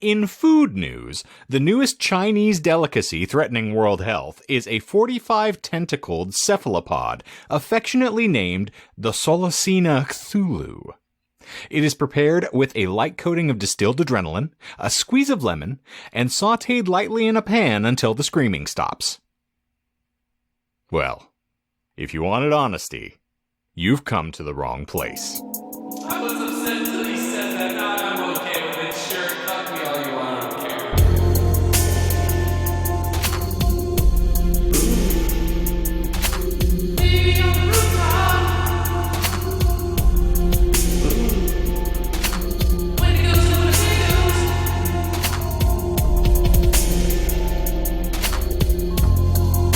In food news, the newest Chinese delicacy threatening world health is a 45-tentacled cephalopod, affectionately named the Sollasina Cthulhu. It is prepared with a light coating of distilled adrenaline, a squeeze of lemon, and sautéed lightly in a pan until the screaming stops. Well, if you wanted honesty, you've come to the wrong place. I was upset until he said that. Now I'm okay with it. Sure, fuck me all you want. I don't care. Baby on the rooftop. When it goes to the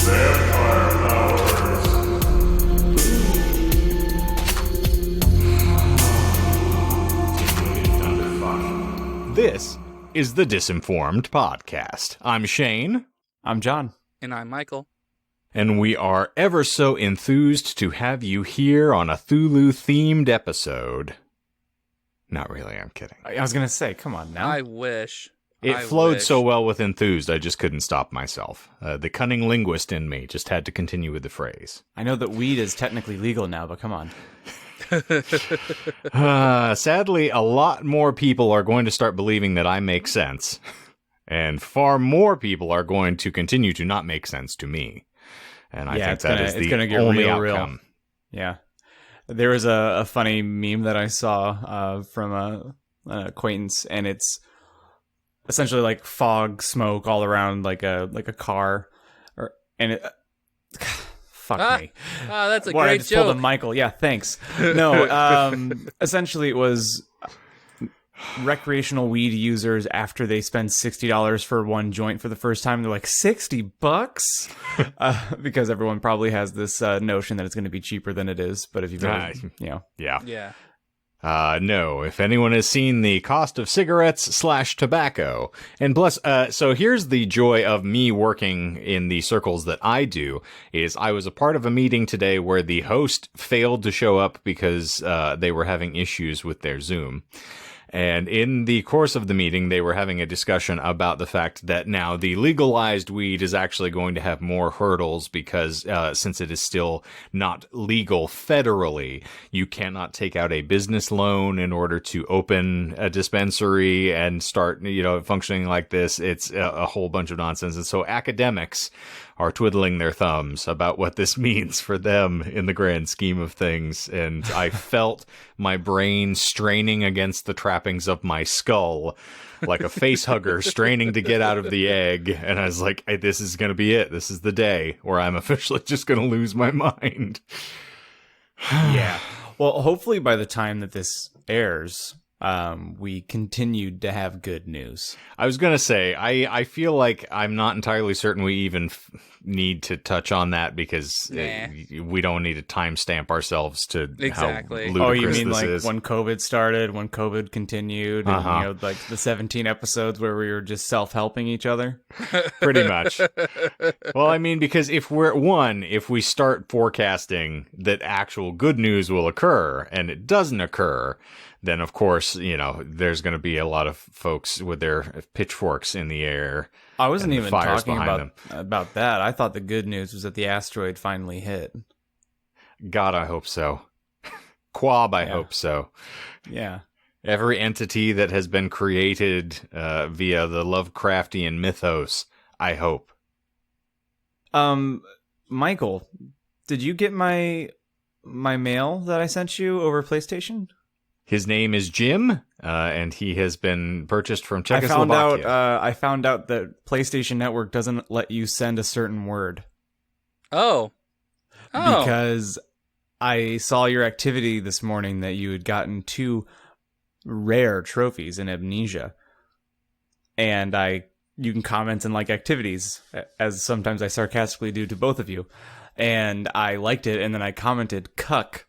Vampire flowers. This is the Disinformed podcast. I'm Shane. I'm John. And I'm Michael. And we are ever so enthused to have you here on a Cthulhu-themed episode. Not really, I'm kidding. I was going to say, come on now. I wish. It I flowed wish. so well with enthused, I just couldn't stop myself. The cunning linguist in me just had to continue with the phrase. I know that weed is technically legal now, but come on. Sadly, a lot more people are going to start believing that I make sense. And far more people are going to continue to not make sense to me. And I think that is the only outcome. Yeah. There was a funny meme that I saw from an acquaintance, and it's essentially like fog, smoke all around like a car. Fuck me. Oh, that's a What, I great just pulled a joke. Michael. Yeah, thanks. No, essentially it was recreational weed users after they spend $60 for one joint for the first time. They're like, $60? Because everyone probably has this notion that it's going to be cheaper than it is. But if you've ever, Yeah. Yeah. No, if anyone has seen the cost of cigarettes/tobacco, and plus, so here's the joy of me working in the circles that I do, is I was a part of a meeting today where the host failed to show up because they were having issues with their Zoom. And in the course of the meeting, they were having a discussion about the fact that now the legalized weed is actually going to have more hurdles because since it is still not legal federally, you cannot take out a business loan in order to open a dispensary and start, functioning like this. It's a whole bunch of nonsense. And so academics are twiddling their thumbs about what this means for them in the grand scheme of things. And I felt my brain straining against the trappings of my skull like a face hugger straining to get out of the egg. And I was like, hey, this is going to be it. This is the day where I'm officially just going to lose my mind. yeah. Well, hopefully by the time that this airs, we continued to have good news. I was going to say, I feel like I'm not entirely certain we even need to touch on that because we don't need to timestamp ourselves to Exactly. how ludicrous You mean this like is. when COVID started, when COVID continued, and like the 17 episodes where we were just self-helping each other? Pretty much. Well, I mean, because if we start forecasting that actual good news will occur and it doesn't occur, then of course, there's going to be a lot of folks with their pitchforks in the air. I wasn't even talking them. about that. I thought the good news was that the asteroid finally hit. God, I hope so. Quab, I hope so. Yeah. Every entity that has been created via the Lovecraftian mythos, I hope. Michael, did you get my mail that I sent you over PlayStation? His name is Jim, and he has been purchased from Czechoslovakia. I found out that PlayStation Network doesn't let you send a certain word. Oh. Because I saw your activity this morning that you had gotten 2 rare trophies in Amnesia. And you can comment and like activities, as sometimes I sarcastically do to both of you. And I liked it, and then I commented cuck.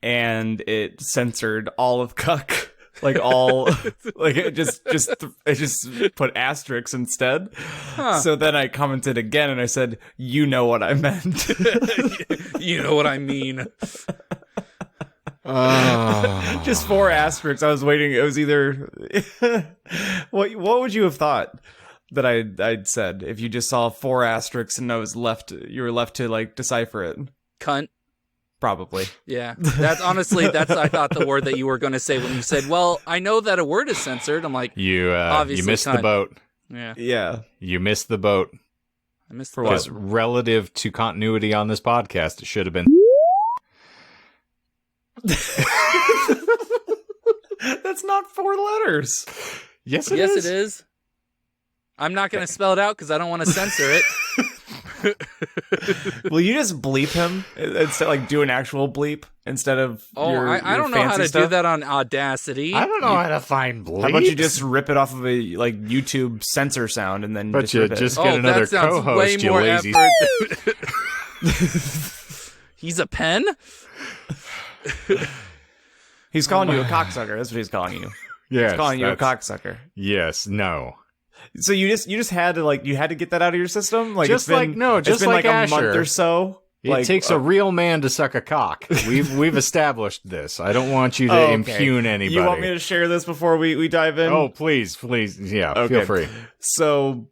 And it censored all of cuck, like all, like it just put asterisks instead. Huh. So then I commented again, and I said, "You know what I meant." You know what I mean. Just 4 asterisks. I was waiting. It was either what would you have thought that I'd said if you just saw 4 asterisks and you were left to like decipher it? Cunt. Probably. Yeah. That's honestly, I thought the word that you were going to say when you said, well, I know that a word is censored. I'm like, You obviously missed cunt. the boat. Yeah. Yeah. You missed the boat. I missed For the what? Because relative to continuity on this podcast, it should have been. That's not 4 letters. Yes, it Yes, is. it is. I'm not going to spell it out because I don't want to censor it. Will you just bleep him instead, like do an actual bleep instead of? Oh, I don't know how to do that on Audacity. I don't know how to find bleeps. How about you just rip it off of a like YouTube censor sound and then But just you rip it? just get another that sounds co-host, way you more lazy. effort. He's a pen? He's calling you a cocksucker. That's what he's calling you. Yes, He's calling you a that's- cocksucker. Yes, no. So you just had to get that out of your system. Like Just it's been, like- no, it's just been like like a Asher. month or so. It takes a real man to suck a cock. We've established this. I don't want you to okay. impugn anybody. You want me to share this before we dive in? Oh, please. Yeah, Okay. feel free. So,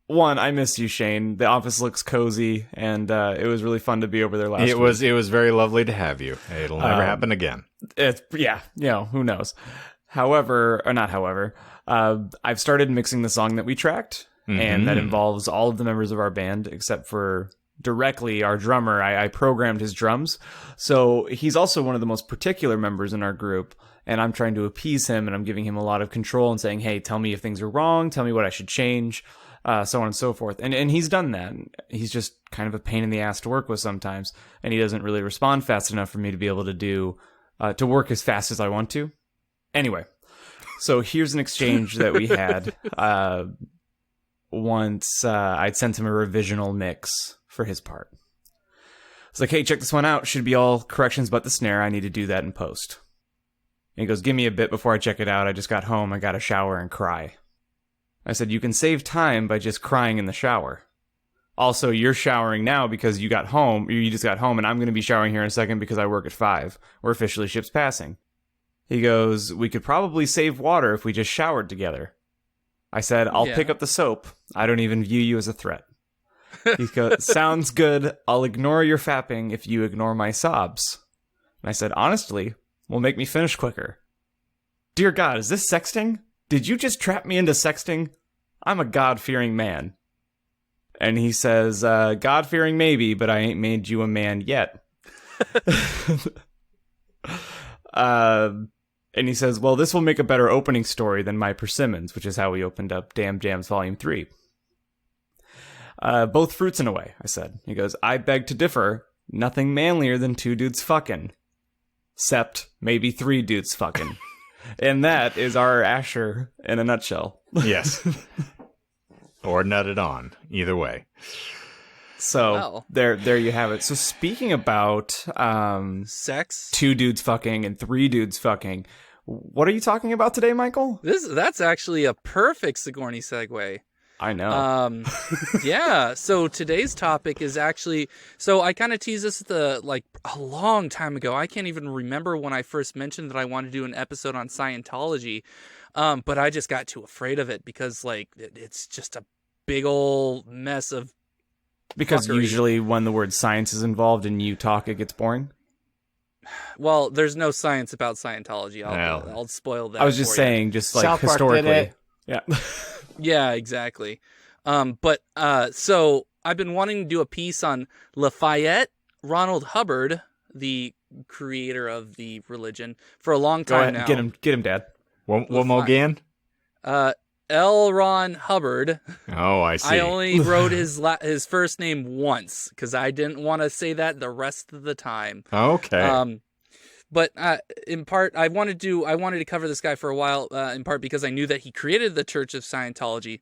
one, I miss you, Shane. The office looks cozy, and it was really fun to be over there last week. It was very lovely to have you. It'll never happen again. Who knows? I've started mixing the song that we tracked, and that involves all of the members of our band except for directly our drummer. I programmed his drums, so he's also one of the most particular members in our group, and I'm trying to appease him, and I'm giving him a lot of control and saying, hey, tell me if things are wrong, tell me what I should change, so on and so forth. And he's done that. He's just kind of a pain in the ass to work with sometimes, and he doesn't really respond fast enough for me to be able to to work as fast as I want to. Anyway, so here's an exchange that we had. Once I'd sent him a revisional mix for his part. It's like, hey, check this one out. Should be all corrections but the snare. I need to do that in post. And he goes, give me a bit before I check it out. I just got home. I got to shower and cry. I said, you can save time by just crying in the shower. Also, you're showering now because you just got home, and I'm going to be showering here in a second because I work at 5. We're officially ships passing. He goes, we could probably save water if we just showered together. I said, I'll pick up the soap. I don't even view you as a threat. He goes, sounds good. I'll ignore your fapping if you ignore my sobs. And I said, honestly, will make me finish quicker. Dear God, is this sexting? Did you just trap me into sexting? I'm a God-fearing man. And he says, God-fearing maybe, but I ain't made you a man yet. And he says, well, this will make a better opening story than my persimmons, which is how we opened up Damn Jams Volume 3. Both fruits in a way, I said. He goes, I beg to differ. Nothing manlier than 2 dudes fucking. Except maybe 3 dudes fucking. And that is our Asher in a nutshell. Yes. Or nutted on. Either way. So Wow. there you have it. So speaking about Sex? 2 dudes fucking and 3 dudes fucking, what are you talking about today, Michael? That's actually a perfect Sigourney segue. I know. Yeah. So today's topic is actually, so I kind of teased this a long time ago. I can't even remember when I first mentioned that I wanted to do an episode on Scientology. But I just got too afraid of it because it's just a big old mess of Because fuckery. usually when the word science is involved and you talk, it gets boring. Well, there's no science about Scientology. Well. I'll spoil that. I was just for you. saying, just like South Park did historically. it. Yeah. Yeah, exactly. So I've been wanting to do a piece on Lafayette Ronald Hubbard, the creator of the religion, for a long Go time ahead, now. get him, Dad. One more again? L. Ron Hubbard. Oh, I see. I only wrote his first name once because I didn't want to say that the rest of the time. Okay. But in part, I wanted to cover this guy for a while. In part because I knew that he created the Church of Scientology.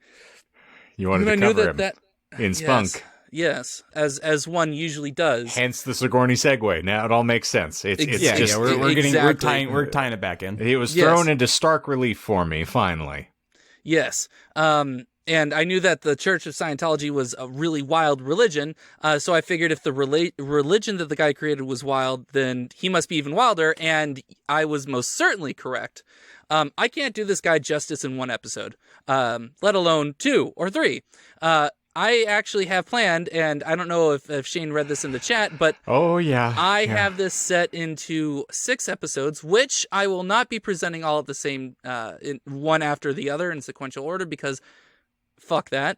You wanted And to I knew cover him in spunk. Yes, as one usually does. Hence the Sigourney segue. Now it all makes sense. It's Yeah, just we're Exactly. tying it back in. it was Yes. thrown into stark relief for me finally. Yes. And I knew that the Church of Scientology was a really wild religion, so I figured if the religion that the guy created was wild, then he must be even wilder, and I was most certainly correct. I can't do this guy justice in one episode, let alone 2 or 3. I actually have planned, and I don't know if Shane read this in the chat, but Oh, yeah. I have this set into 6 episodes, which I will not be presenting all at the same, one after the other in sequential order, because fuck that.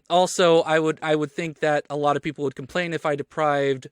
Also, I would think that a lot of people would complain if I deprived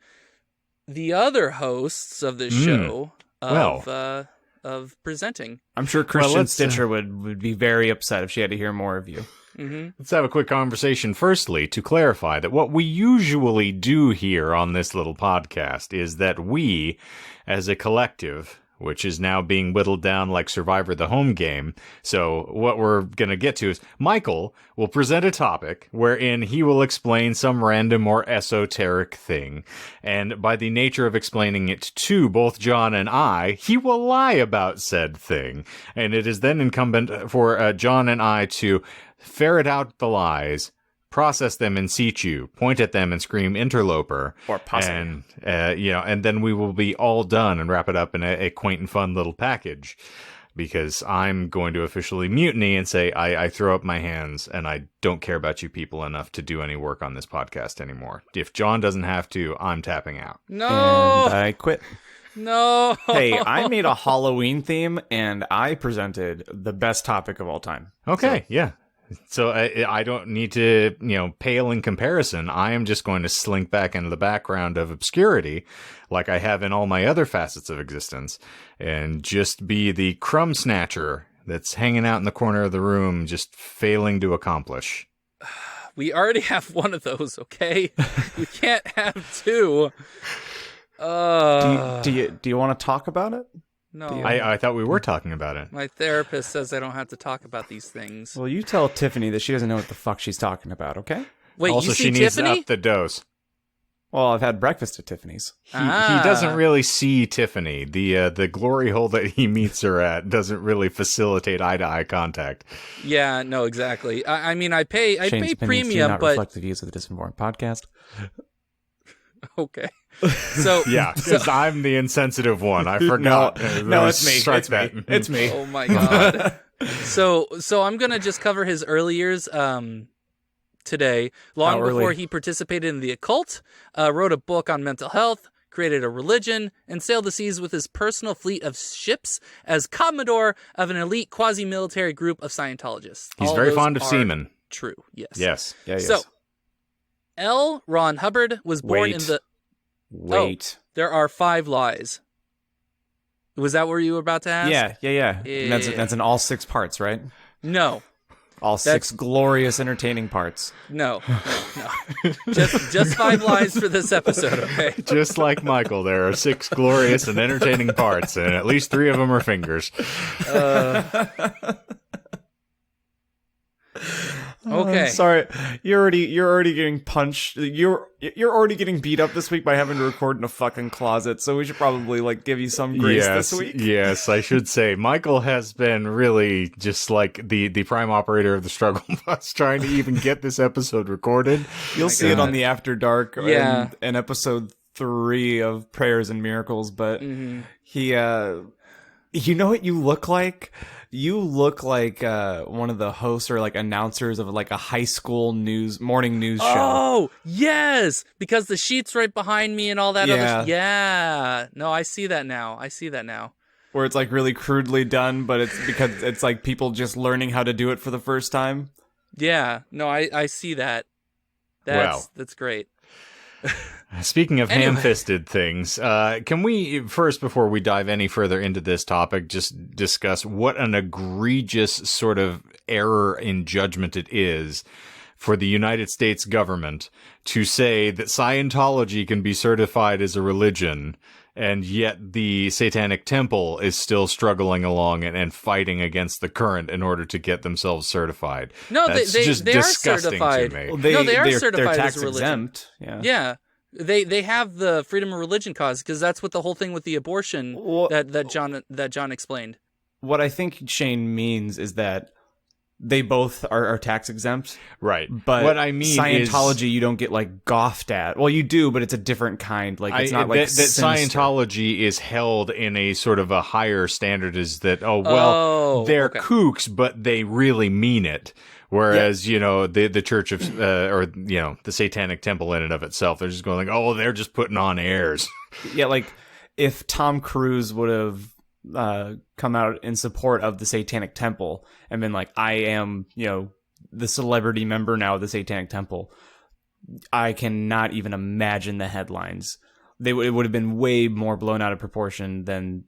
the other hosts of this show of presenting. I'm sure Christian Stitcher would be very upset if she had to hear more of you. Mm-hmm. Let's have a quick conversation. Firstly, to clarify that what we usually do here on this little podcast is that we, as a collective, which is now being whittled down like Survivor the home game. So what we're going to get to is Michael will present a topic wherein he will explain some random or esoteric thing. And by the nature of explaining it to both John and I, he will lie about said thing. And it is then incumbent for John and I to ferret out the lies, process them in situ, point at them and scream interloper. Or pussy. And, and then we will be all done and wrap it up in a quaint and fun little package. Because I'm going to officially mutiny and say, I throw up my hands and I don't care about you people enough to do any work on this podcast anymore. If John doesn't have to, I'm tapping out. No! And I quit. No! Hey, I made a Halloween theme and I presented the best topic of all time. Okay, yeah. So I don't need to, pale in comparison. I am just going to slink back into the background of obscurity like I have in all my other facets of existence and just be the crumb snatcher that's hanging out in the corner of the room, just failing to accomplish. We already have one of those, okay? We can't have 2. Do you want to talk about it? No. I thought we were talking about it. My therapist says I don't have to talk about these things. Well, you tell Tiffany that she doesn't know what the fuck she's talking about, okay? Wait, Also, you see she needs to Tiffany? up the dose. Well, I've had breakfast at Tiffany's. He doesn't really see Tiffany. The glory hole that he meets her at doesn't really facilitate eye-to-eye contact. Yeah, no, exactly. I mean, I pay Shane's opinions do premium, not but reflect the views of the Disinformed podcast. okay. So Yeah, because I'm the insensitive one. I forgot. No, it's me. Strike It's that. me. It's me. oh my god. So I'm gonna just cover his early years today. Long How early? before he participated in the occult, wrote a book on mental health, created a religion, and sailed the seas with his personal fleet of ships as commodore of an elite quasi-military group of Scientologists. He's All very those fond of are semen. True. Yes. Yes. Yeah, yes. So L. Ron Hubbard was born in the. Wait. There are 5 lies. Was that what you were about to ask? Yeah. And that's in all 6 parts, right? No. All 6 glorious, entertaining parts. No. Just 5 lies for this episode, okay? Just like Michael, there are 6 glorious and entertaining parts, and at least 3 of them are fingers. Okay. Sorry, you're already getting punched. You're already getting beat up this week by having to record in a fucking closet. So we should probably give you some grace this week. Yes, I should say Michael has been really just like the prime operator of the struggle bus, trying to even get this episode recorded. You'll see it on the After Dark Yeah. in episode 3 of Prayers and Miracles. But he, you know what you look like? You look like one of the hosts or announcers of a high school morning news show. Oh, yes! Because the sheet's right behind me and all that Yeah. other yeah. No, I see that now. Where it's really crudely done, but it's because it's people just learning how to do it for the first time. Yeah. No, I see that. That's great. Speaking of Anyway. ham-fisted things, can we first, before we dive any further into this topic, just discuss what an egregious sort of error in judgment it is for the United States government to say that Scientology can be certified as a religion, and yet the Satanic Temple is still struggling along and fighting against the current in order to get themselves certified. No, That's they just are disgusting certified. to me. Well, No, they are they're certified tax as a religion. exempt. Yeah. Yeah. They have the freedom of religion cause because that's what the whole thing with the abortion Well- that John explained. What I think Shane means is that they both are tax exempt. Right. But what I mean Scientology, you don't get like goughed at. Well, you do, but it's a different kind. Like it's not like that sinister. Scientology is held in a sort of a higher standard. Is that they're kooks, but they really mean it. Whereas the Church of or the Satanic Temple in and of itself, they're just going like, they're just putting on airs. Yeah, like if Tom Cruise would have come out in support of the Satanic Temple and been like, I am, the celebrity member now of the Satanic Temple, I cannot even imagine the headlines. It would have been way more blown out of proportion than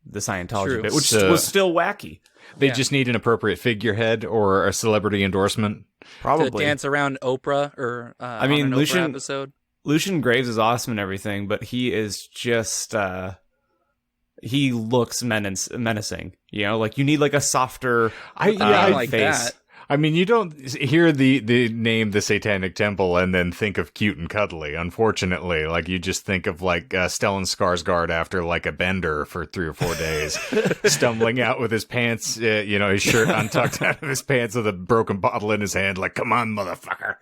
the Scientology bit, which was still wacky. They just need an appropriate figurehead or a celebrity endorsement. Probably. To dance around Oprah or I mean, on an Oprah episode. Lucian Graves is awesome and everything, but he is just he looks menacing. Like you need like a softer like face. that. I mean, you don't hear the name the Satanic Temple and then think of cute and cuddly. Unfortunately, like you just think of like Stellan Skarsgård after like a bender for 3 or 4 days, stumbling out with his pants, his shirt untucked out of his pants with a broken bottle in his hand. Like, come on, motherfucker.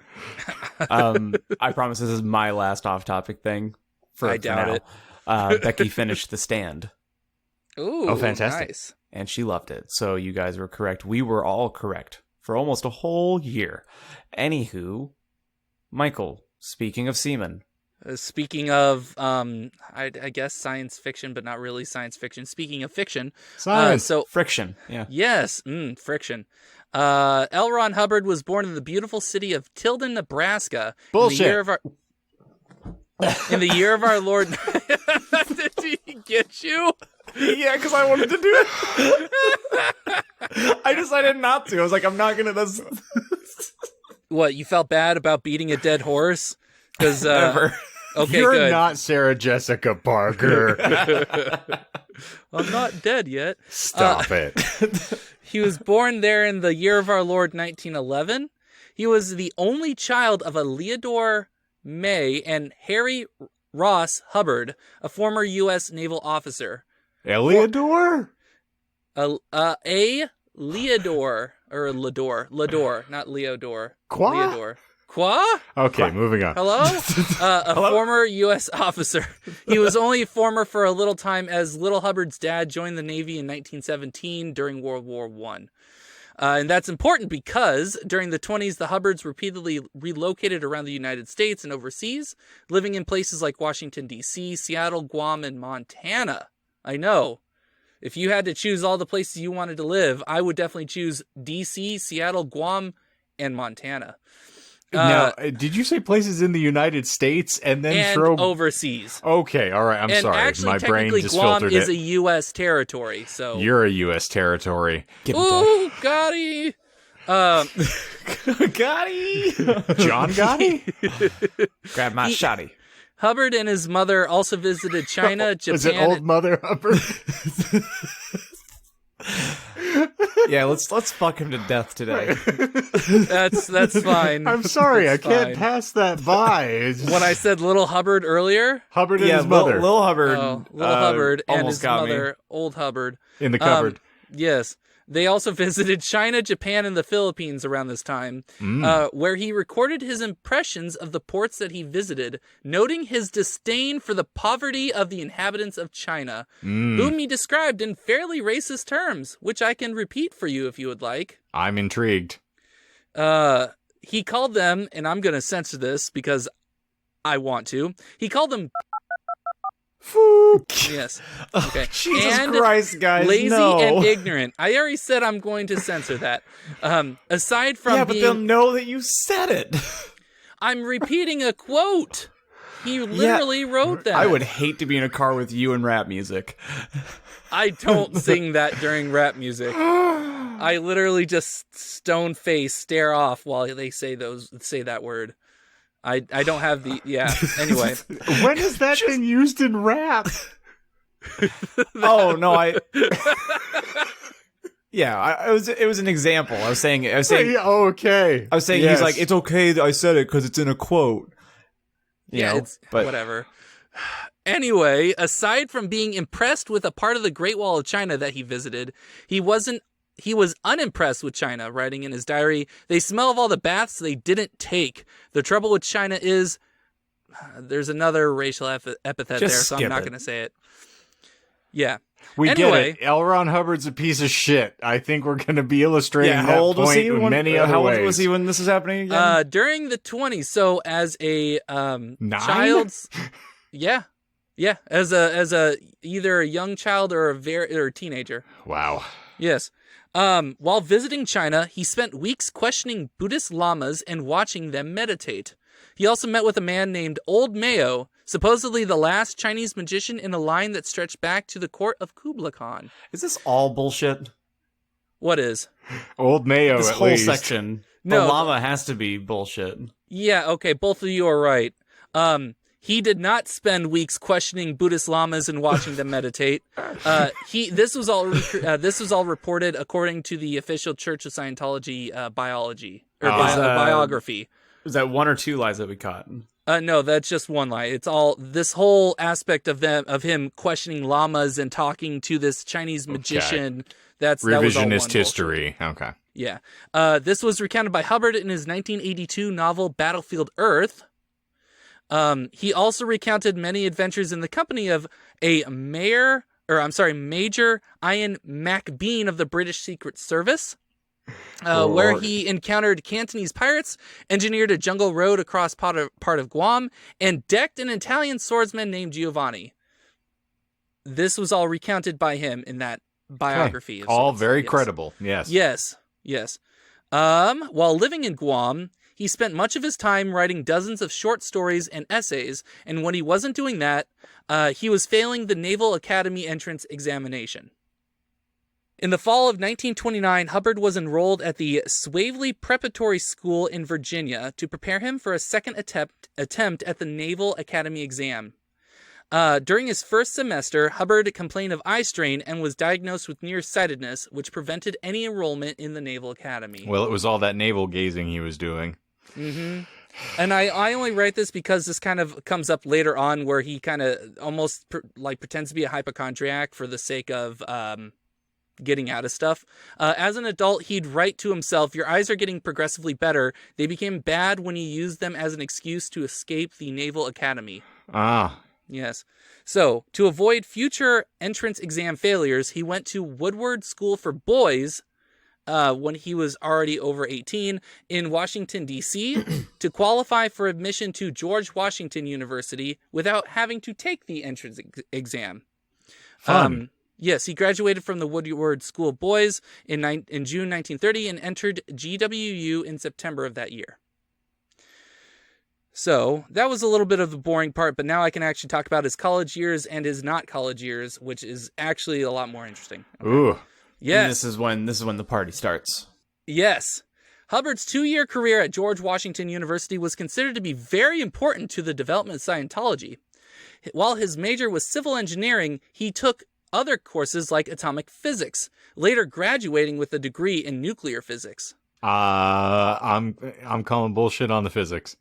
I promise this is my last off-topic thing. I doubt it. Becky finished The Stand. Ooh, oh, fantastic! Nice. And she loved it. So you guys were correct. We were all correct for almost a whole year. Anywho, Michael, speaking of semen. Speaking of, I guess science fiction, but not really science fiction. Speaking of fiction, Science. Friction. Yeah. Yes, friction. L. Ron Hubbard was born in the beautiful city of Tilden, Nebraska. Bullshit. In the year of our Lord. Did he get you? Yeah, because I wanted to do it. I decided not to. I was like, I'm not going to. What, you felt bad about beating a dead horse? Because Never. Okay, You're good. not Sarah Jessica Parker. I'm not dead yet. Stop it. He was born there in the year of our Lord 1911. He was the only child of a Leodore May and Harry Ross Hubbard, a former U.S. naval officer. Eleodor? A Leodore, or Lador, not Leodore. Qua? Leodore. Qua? Okay, moving on. Hello? Former U.S. officer. He was only former for a little time as Little Hubbard's dad joined the Navy in 1917 during World War I. And that's important because during the 1920s, the Hubbards repeatedly relocated around the United States and overseas, living in places like Washington, D.C., Seattle, Guam, and Montana. I know. If you had to choose all the places you wanted to live, I would definitely choose D.C., Seattle, Guam, and Montana. Now, did you say places in the United States and then throw overseas? Okay, all right. I'm sorry. Actually, my brain just Guam filtered is it. a U.S. territory, so You're a U.S. territory. Ooh, Gotti. Gotti. John Gotti? Grab my shotty. Hubbard and his mother also visited China, Japan. Is it Old Mother Hubbard? Yeah, let's fuck him to death today. That's fine. I'm sorry, That's I can't fine. pass that by. It's just- When I said Little Hubbard earlier, Hubbard and his mother Lil Hubbard. Little Hubbard and almost his got me. mother, Old Hubbard. in the cupboard. Yes. They also visited China, Japan, and the Philippines around this time, where he recorded his impressions of the ports that he visited, noting his disdain for the poverty of the inhabitants of China, whom he described in fairly racist terms, which I can repeat for you if you would like. I'm intrigued. He called them, and I'm going to censor this because I want to, he called them... Yes. Okay. Jesus and Christ, guys, lazy no. and ignorant. I already said I'm going to censor that. Aside from Yeah, but being, they'll know that you said it. I'm repeating a quote. He literally wrote that. I would hate to be in a car with you and rap music. I don't sing that during rap music. I literally just stone face stare off while they say that word. I don't have the anyway. When has that been used in rap? Oh no, it was an example. I was saying Okay. I was saying Yes. he's like, it's okay that I said it because it's in a quote. It's but whatever. Anyway, aside from being impressed with a part of the Great Wall of China that he visited, he wasn't he was unimpressed with China, writing in his diary, "They smell of all the baths they didn't take. The trouble with China is," there's another racial epithet there, so I'm not going to say it. Yeah. We Anyway. get it. L. Ron Hubbard's a piece of shit. I think we're going to be illustrating that how old was point he in many other How ways. old was he when this was happening again? During the 20s. So as a 9? child's, yeah, as a either a young child or a teenager. Wow. Yes. While visiting China, he spent weeks questioning Buddhist lamas and watching them meditate. He also met with a man named Old Mayo, supposedly the last Chinese magician in a line that stretched back to the court of Kublai Khan. Is this all bullshit? What is? Old Mayo, This at whole least. section. No. The llama has to be bullshit. Yeah, okay, both of you are right. He did not spend weeks questioning Buddhist lamas and watching them meditate. This was all reported according to the official Church of Scientology biography. Was that one or two lies that we caught? No, that's just one lie. It's all this whole aspect of him questioning lamas and talking to this Chinese magician. That was all one Revisionist history. bullshit. Okay. Yeah. This was recounted by Hubbard in his 1982 novel Battlefield Earth. He also recounted many adventures in the company of a Major Ian MacBean of the British Secret Service, where he encountered Cantonese pirates, engineered a jungle road across part of Guam, and decked an Italian swordsman named Giovanni. This was all recounted by him in that biography. Okay. of All sorts. very Yes. credible. Yes. Yes. While living in Guam, he spent much of his time writing dozens of short stories and essays, and when he wasn't doing that, he was failing the Naval Academy entrance examination. In the fall of 1929, Hubbard was enrolled at the Swavely Preparatory School in Virginia to prepare him for a second attempt at the Naval Academy exam. During his first semester, Hubbard complained of eye strain and was diagnosed with nearsightedness, which prevented any enrollment in the Naval Academy. Well, it was all that navel gazing he was doing. Mm-hmm. And I only write this because this kind of comes up later on where he kind of almost pretends to be a hypochondriac for the sake of getting out of stuff. As an adult, he'd write to himself, "Your eyes are getting progressively better. They became bad when you used them as an excuse to escape the Naval Academy." Ah. Yes. So, to avoid future entrance exam failures, he went to Woodward School for Boys when he was already over 18 in Washington, D.C. to qualify for admission to George Washington University without having to take the entrance exam. Fun. Yes, he graduated from the Woodward School of Boys in June 1930 and entered GWU in September of that year. So, that was a little bit of the boring part, but now I can actually talk about his college years and his not college years, which is actually a lot more interesting. Okay. Ooh. Yes. And this is when the party starts. Yes. Hubbard's 2-year career at George Washington University was considered to be very important to the development of Scientology. While his major was civil engineering, he took other courses like atomic physics, later graduating with a degree in nuclear physics. I'm calling bullshit on the physics.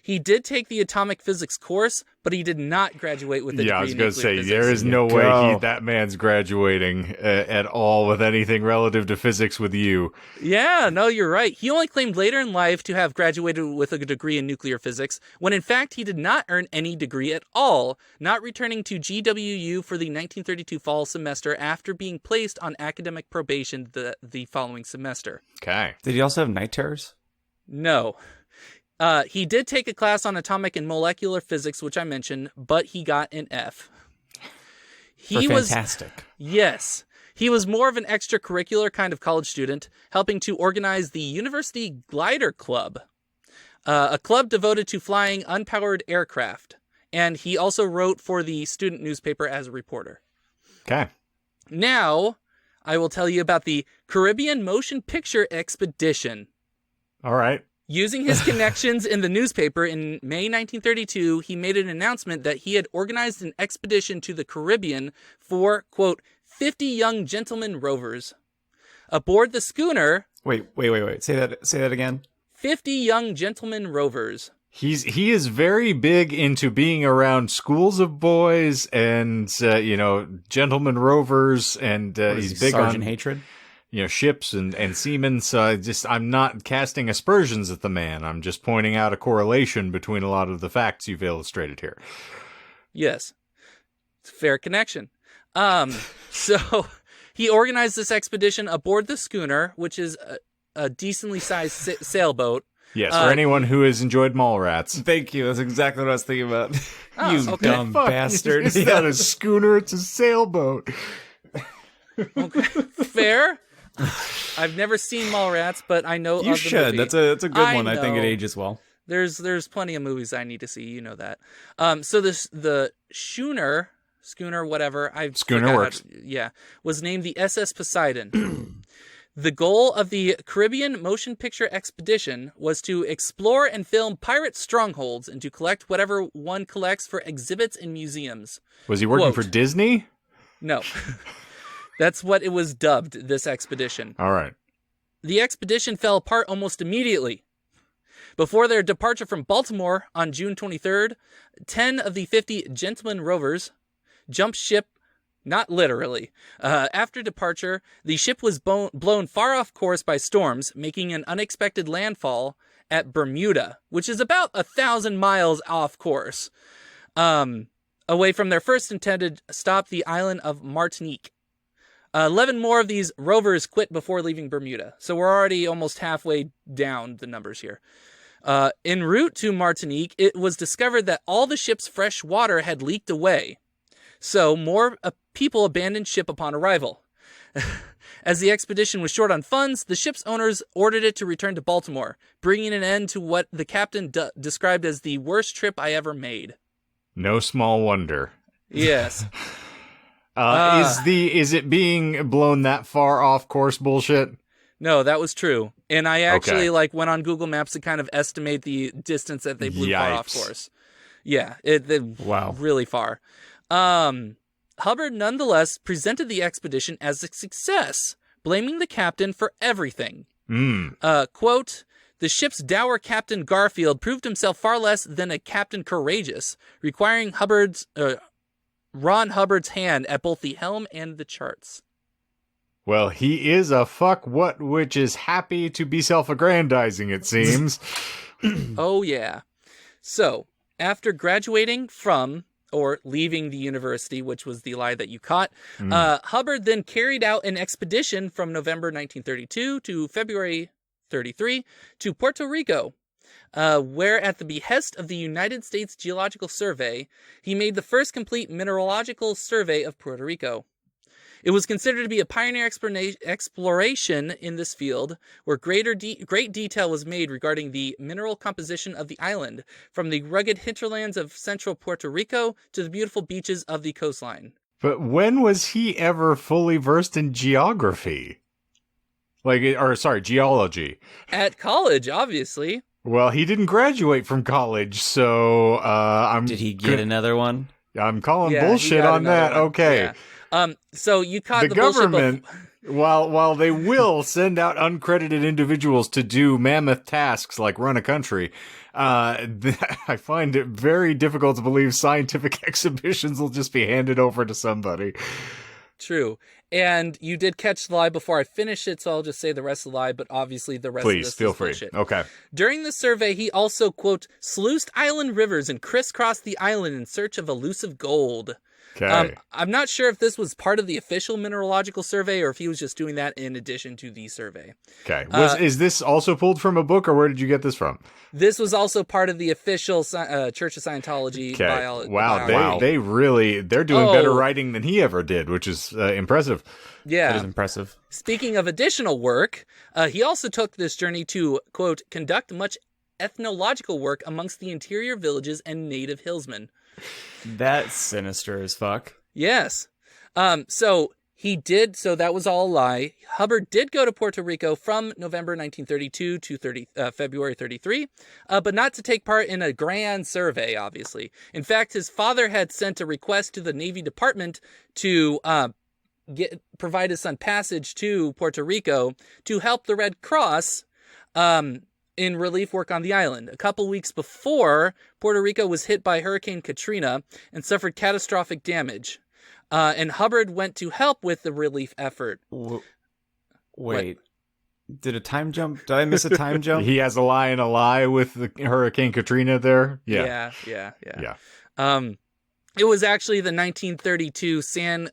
He did take the atomic physics course, but he did not graduate with a degree Yeah, I was in going nuclear to say, physics. there is no Go. way that man's graduating at all with anything relative to physics with you. Yeah, no, you're right. He only claimed later in life to have graduated with a degree in nuclear physics, when in fact he did not earn any degree at all, not returning to GWU for the 1932 fall semester after being placed on academic probation the following semester. Okay. Did he also have night terrors? No. He did take a class on atomic and molecular physics, which I mentioned, but he got an F. He was fantastic. Yes. He was more of an extracurricular kind of college student, helping to organize the University Glider Club, a club devoted to flying unpowered aircraft. And he also wrote for the student newspaper as a reporter. Okay. Now, I will tell you about the Caribbean Motion Picture Expedition. All right. Using his connections in the newspaper in May 1932, he made an announcement that he had organized an expedition to the Caribbean for, quote, 50 young gentlemen rovers. Aboard the schooner... Wait. Say that again. 50 young gentlemen rovers. He is very big into being around schools of boys and, gentlemen rovers, and he's big Sergeant on... Hatred? ships and seamen. So I'm not casting aspersions at the man. I'm just pointing out a correlation between a lot of the facts you've illustrated here. Yes. It's a fair connection. So he organized this expedition aboard the schooner, which is a decently sized sailboat. Yes, for anyone who has enjoyed Mallrats. Thank you. That's exactly what I was thinking about. You okay. dumb bastard. It's not a schooner, it's a sailboat. Okay. Fair. I've never seen Mallrats, but I know You of the should. movie. That's a good one. I think it know. ages well. There's plenty of movies I need to see. You know that. So the schooner, whatever. Schooner works. Was named the SS Poseidon. The goal of the Caribbean motion picture expedition was to explore and film pirate strongholds and to collect whatever one collects for exhibits in museums. Was he working for Disney? No. That's what it was dubbed, this expedition. All right. The expedition fell apart almost immediately. Before their departure from Baltimore on June 23rd, 10 of the 50 gentlemen rovers jumped ship. Not literally. After departure, the ship was blown far off course by storms, making an unexpected landfall at Bermuda, which is about 1,000 miles off course, away from their first intended stop, the island of Martinique. 11 more of these rovers quit before leaving Bermuda, so we're already almost halfway down the numbers here. En route to Martinique, it was discovered that all the ship's fresh water had leaked away. So more people abandoned ship upon arrival. As the expedition was short on funds, the ship's owners ordered it to return to Baltimore, bringing an end to what the captain described as the worst trip I ever made. No small wonder. Yes. Is it being blown that far off course bullshit? No, that was true. And I actually went on Google Maps to kind of estimate the distance that they blew far off course. Yeah, wow, really far. Hubbard nonetheless presented the expedition as a success, blaming the captain for everything. Quote, the ship's dour Captain Garfield proved himself far less than a Captain Courageous, requiring Ron Hubbard's hand at both the helm and the charts. Well, he is a fuckwit which is happy to be self-aggrandizing, it seems. Oh, yeah. So, after graduating from, or leaving the university, which was the lie that you caught, Hubbard then carried out an expedition from November 1932 to February 33 to Puerto Rico, where at the behest of the United States Geological Survey, he made the first complete mineralogical survey of Puerto Rico. It was considered to be a pioneer exploration in this field, where great detail was made regarding the mineral composition of the island, from the rugged hinterlands of central Puerto Rico to the beautiful beaches of the coastline. But when was he ever fully versed in geography? Geology. At college, obviously. Well, he didn't graduate from college, so Did he get another one? I'm calling bullshit on that. One. Okay. Yeah. So you caught the government, bullshit while they will send out uncredited individuals to do mammoth tasks like run a country, I find it very difficult to believe scientific exhibitions will just be handed over to somebody. True. And you did catch the lie before I finished it, so I'll just say the rest of the lie, but obviously the rest of this feel is free. bullshit. Okay. During the survey, he also, quote, sluiced island rivers and crisscrossed the island in search of elusive gold. Okay. I'm not sure if this was part of the official mineralogical survey or if he was just doing that in addition to the survey. Okay. Is this also pulled from a book, or where did you get this from? This was also part of the official Church of Scientology. Wow. They're doing better writing than he ever did, which is impressive. Yeah. That is impressive. Speaking of additional work, he also took this journey to, quote, conduct much ethnological work amongst the interior villages and native hillsmen. That's sinister as fuck. Yes. So that was all a lie. Hubbard did go to Puerto Rico from November 1932 to February 33, but not to take part in a grand survey, obviously. In fact, his father had sent a request to the Navy Department to provide his son passage to Puerto Rico to help the Red Cross in relief work on the island. A couple weeks before, Puerto Rico was hit by Hurricane Katrina and suffered catastrophic damage. And Hubbard went to help with the relief effort. Wait. Did I miss a time jump? He has a lie and a lie with the Hurricane Katrina there. Yeah. It was actually the 1932 San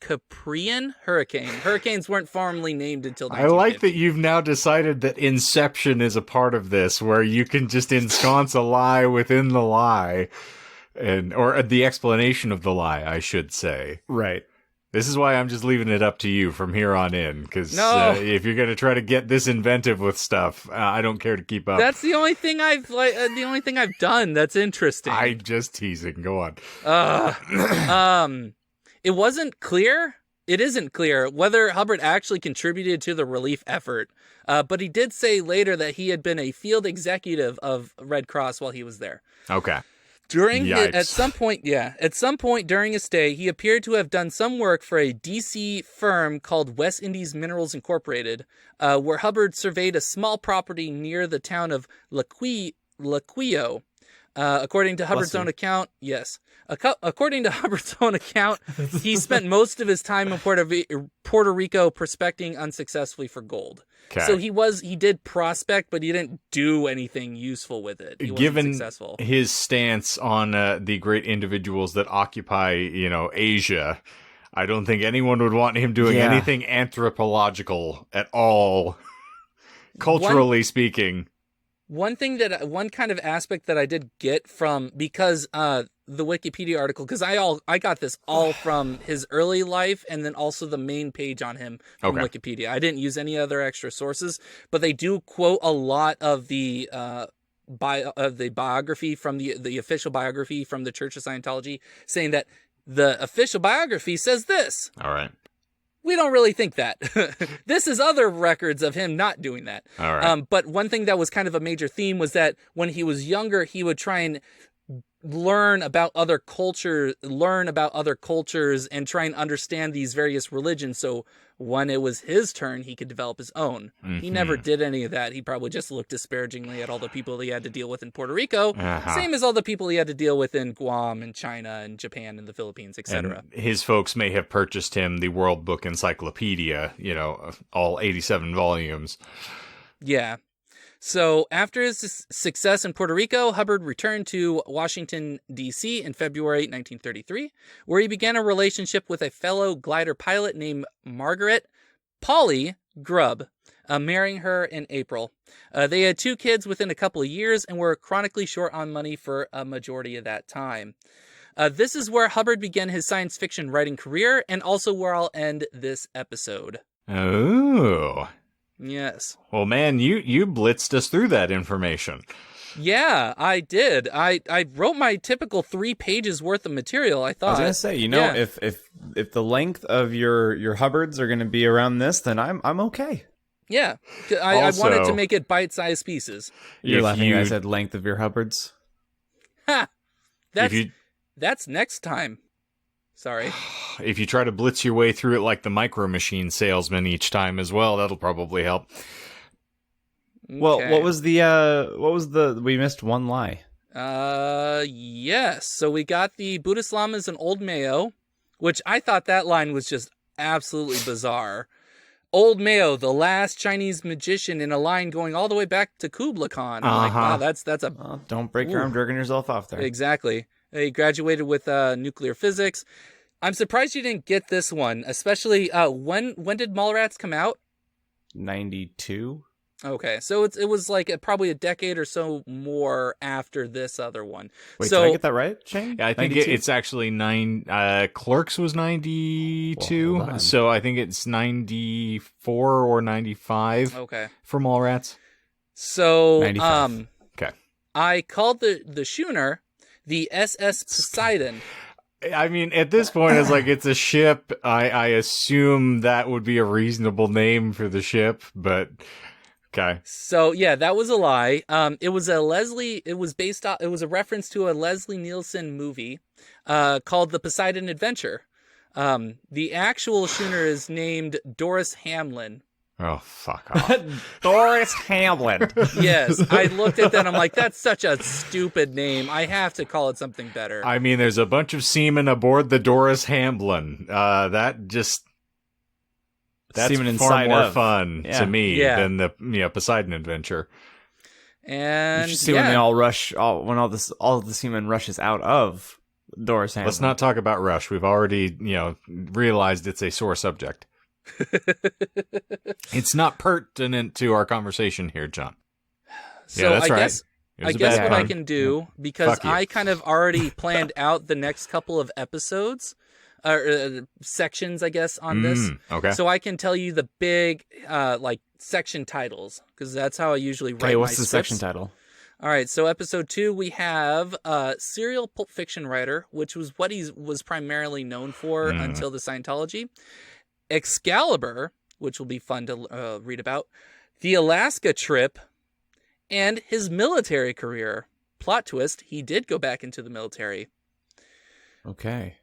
Ciprian hurricane. Hurricanes weren't formally named until 1950. I like that you've now decided that Inception is a part of this, where you can just ensconce a lie within the lie, or the explanation of the lie, I should say. Right. This is why I'm just leaving it up to you from here on in, because No. If you're going to try to get this inventive with stuff, I don't care to keep up. That's the only thing I've done that's interesting. I'm just teasing. Go on. It wasn't clear. It isn't clear whether Hubbard actually contributed to the relief effort, but he did say later that he had been a field executive of Red Cross while he was there. Okay. At some point during his stay, he appeared to have done some work for a DC firm called West Indies Minerals Incorporated, where Hubbard surveyed a small property near the town of Laquio. According to Hubbard's own account, according to Hubbard's own account, he spent most of his time in Puerto Rico prospecting unsuccessfully for gold. Okay. So he did prospect, but he didn't do anything useful with it. He wasn't successful. His stance on the great individuals that occupy, Asia, I don't think anyone would want him doing anything anthropological at all, culturally speaking. One kind of aspect that I did get from, because the Wikipedia article, because I got this all from his early life and then also the main page on him from Wikipedia. I didn't use any other extra sources, but they do quote a lot of the biography from the official biography from the Church of Scientology, saying that the official biography says this. All right. We don't really think that. This is other records of him not doing that. All right. But one thing that was kind of a major theme was that when he was younger, he would try and learn about other cultures and try and understand these various religions. So when it was his turn, he could develop his own. Mm-hmm. He never did any of that. He probably just looked disparagingly at all the people he had to deal with in Puerto Rico, same as all the people he had to deal with in Guam and China and Japan and the Philippines, etc. His folks may have purchased him the World Book Encyclopedia, all 87 volumes. Yeah. So after his success in Puerto Rico, Hubbard returned to Washington, D.C. in February 1933, where he began a relationship with a fellow glider pilot named Margaret Polly Grubb, marrying her in April. They had 2 kids within a couple of years and were chronically short on money for a majority of that time. This is where Hubbard began his science fiction writing career, and also where I'll end this episode. Oh. Yes. Well, man, you blitzed us through that information. Yeah, I did. I wrote my typical 3 pages worth of material, I thought. I was gonna say, if the length of your Hubbards are gonna be around this, then I'm okay. Yeah, I wanted to make it bite-sized pieces. You're laughing. I said length of your Hubbards. Ha! That's next time. Sorry. If you try to blitz your way through it like the Micro Machine salesman each time as well, that'll probably help. Okay. Well, what was the we missed one lie. Yes. So we got the Buddhist Lamas and Old Mayo, which I thought that line was just absolutely bizarre. Old Mayo, the last Chinese magician, in a line going all the way back to Kublai Khan. I'm like, wow, that's a... Well, don't break your arm jerking yourself off there. Exactly. He graduated with nuclear physics. I'm surprised you didn't get this one, especially when did Mallrats come out? 92. Okay, so it was like probably a decade or so more after this other one. Wait, so, did I get that right, Shane? Yeah, I think it's actually Clerks was 92, well, so I think it's 94 or 95. Okay. For Mallrats. So 95. Okay. I called the schooner the SS Poseidon. I mean, at this point, it's a ship. I assume that would be a reasonable name for the ship, but okay. So yeah, that was a lie. It was a reference to a Leslie Nielsen movie, called The Poseidon Adventure. The actual schooner is named Doris Hamlin. Oh, fuck off. Doris Hamlin. Yes, I looked at that and I'm like, that's such a stupid name. I have to call it something better. I mean, there's a bunch of seamen aboard the Doris Hamlin. That just... That's Semen far inside more of. fun Yeah. to me Yeah. than the Poseidon adventure. And You should see when they all rush, when all the semen rushes out of Doris Hammond. Let's not talk about Rush. We've already, realized it's a sore subject. It's not pertinent to our conversation here, John. So that's I right. guess It was I a guess bad what I pun. can do, because Fuck you. I kind of already planned out the next couple of episodes, sections, I guess, on this. Okay. So I can tell you the big, section titles, because that's how I usually write Okay, what's my the scripts. section title? All right, so episode 2, we have serial Pulp Fiction writer, which was what he was primarily known for until the Scientology. Excalibur, which will be fun to read about. The Alaska trip, and his military career. Plot twist, he did go back into the military. Okay.